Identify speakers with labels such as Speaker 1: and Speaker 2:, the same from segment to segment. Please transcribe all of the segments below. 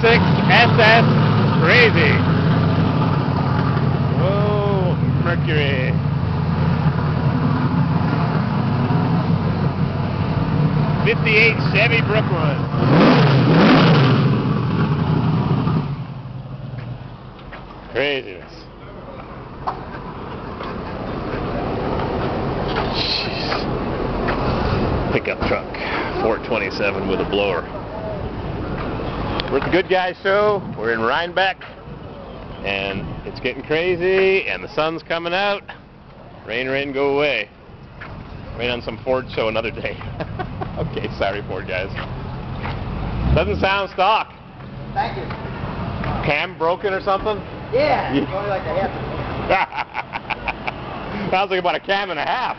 Speaker 1: SS Crazy. Whoa, Mercury. '58 Chevy Brooklyn. Craziness. Jeez. Pickup truck, 427 with a blower. We're at the Good Guys show. We're in Rhinebeck, and it's getting crazy, and the sun's coming out. Rain, rain, go away. Rain on some Ford show another day. Okay, sorry, Ford guys. Doesn't sound stock.
Speaker 2: Thank you.
Speaker 1: Cam broken or something?
Speaker 2: Yeah, it's only like a half.
Speaker 1: Sounds like about a cam and a half.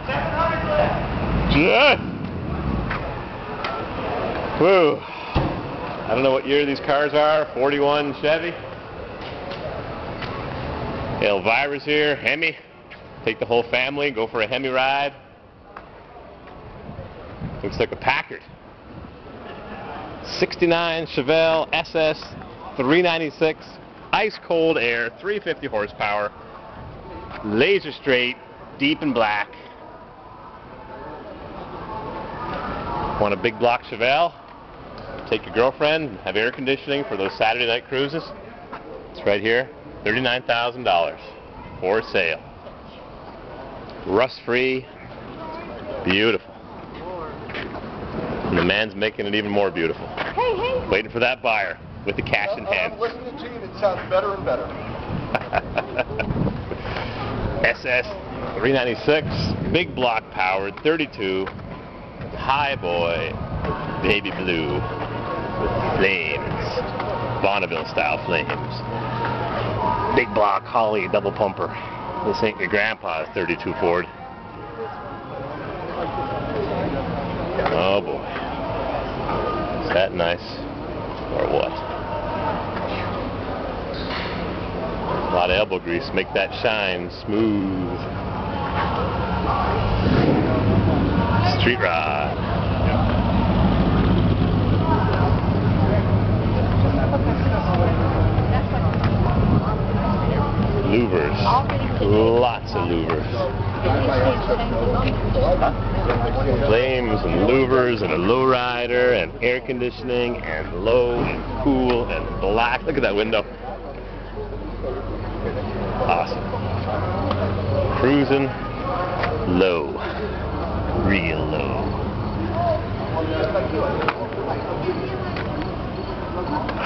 Speaker 2: 700 left.
Speaker 1: Yeah. Woo. I don't know what year these cars are. 41 Chevy. Elvira's here. Hemi. Take the whole family. Go for a Hemi ride. Looks like a Packard. 69 Chevelle SS 396. Ice cold air. 350 horsepower. Laser straight. Deep and black. Want a big block Chevelle? Take your girlfriend and have air conditioning for those Saturday night cruises? It's right here. $39,000 for sale. Rust-free. Beautiful. And the man's making it even more beautiful.
Speaker 3: Hey, hey.
Speaker 1: Waiting for that buyer with the cash in hand.
Speaker 4: I'm listening to you, and it sounds better and better.
Speaker 1: SS 396, big block powered, 32, high boy, baby blue, with flames, Bonneville style flames. Big block Holly double pumper. This ain't your grandpa's 32 Ford. Oh boy. Is that nice or what? A lot of elbow grease, make that shine smooth. Street rod. Louvers. Lots of louvers. Flames and louvers and a lowrider and air conditioning and low and cool and black. Look at that window. Awesome. Cruising low. Real low.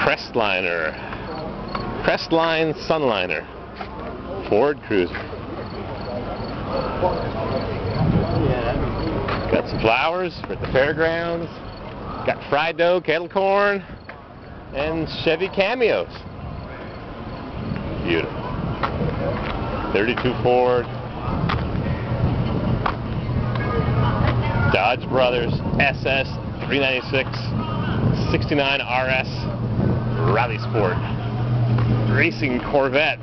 Speaker 1: Crestliner. Crestline Sunliner. Ford Cruiser. Got some flowers for the fairgrounds. Got fried dough, kettle corn, and Chevy cameos. Beautiful. 32 Ford. Dodge Brothers SS 396 69 RS Rally Sport Racing Corvette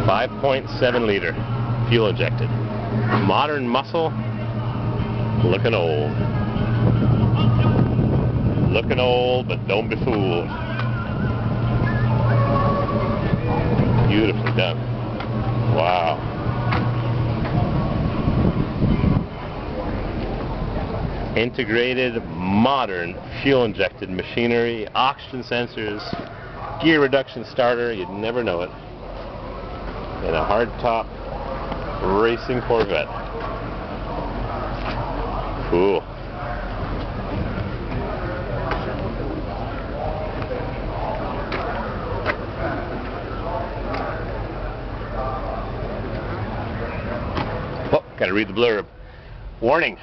Speaker 1: 5.7 liter fuel injected, modern muscle, looking old but don't be fooled. Beautifully done. Wow. Integrated, modern, fuel-injected machinery, oxygen sensors, gear reduction starter, you'd never know it. And a hardtop racing Corvette. Cool. Oh, gotta read the blurb. Warning.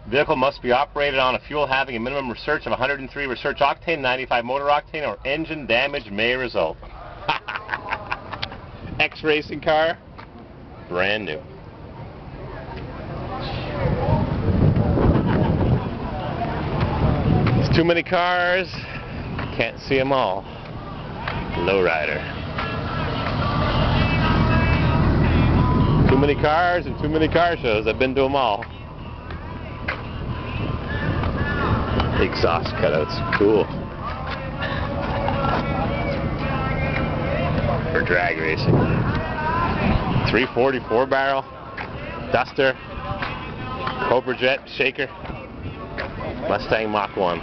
Speaker 1: Vehicle must be operated on a fuel having a minimum research of 103 research octane, 95 motor octane, or engine damage may result. X-racing car, brand new. There's too many cars, can't see them all. Lowrider. Too many cars and too many car shows, I've been to them all. Exhaust cutouts, cool. For drag racing. 344 barrel, Duster, Cobra Jet shaker, Mustang Mach 1.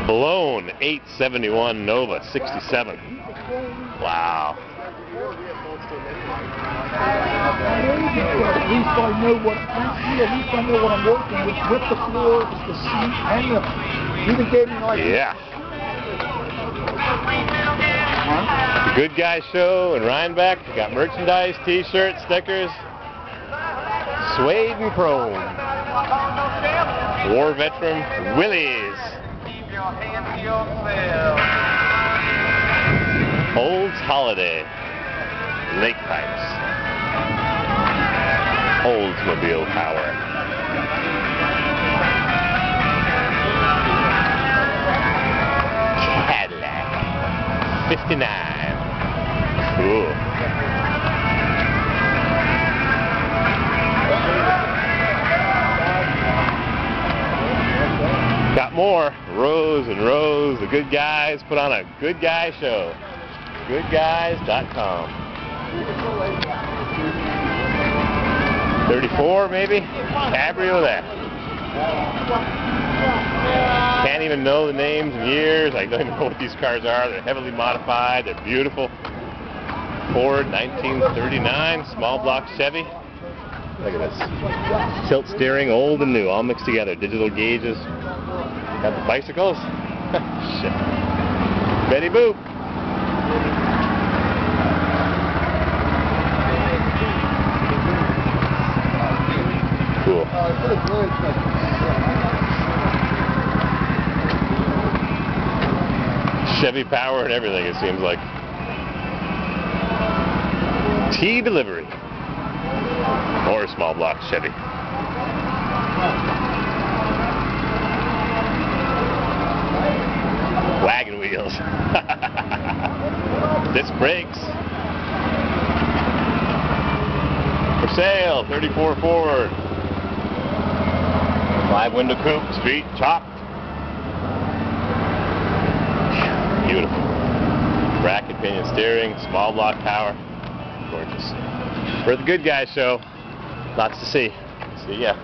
Speaker 1: Blown 871 Nova 67. Wow.
Speaker 3: At least I know what I'm working with the floor, the seat, and the even gave me like
Speaker 1: Yeah. The Good Guy Show in Rhinebeck. We got merchandise, t-shirts, stickers, suede and chrome. War veteran Willie's. Olds Holiday. Lake pipes. Oldsmobile power. Cadillac 59. Cool. Got more. Rows and rows. The Good Guys put on a Good Guy Show. Goodguys.com. 34 maybe? Cabriolet. Can't even know the names and years. I don't even know what these cars are. They're heavily modified. They're beautiful. Ford 1939 small block Chevy. Look at this. Tilt steering, old and new, all mixed together. Digital gauges. Got the bicycles. Shit. Betty Boop. Cool. Chevy power and everything, it seems like. T-Delivery. Or small block Chevy. Wagon wheels. Disc brakes. For sale, 34 Ford. 5-window coupe, street, chopped. Beautiful. Bracket pinion steering, small block power. Gorgeous. For the Good Guy Show, lots to see. See ya.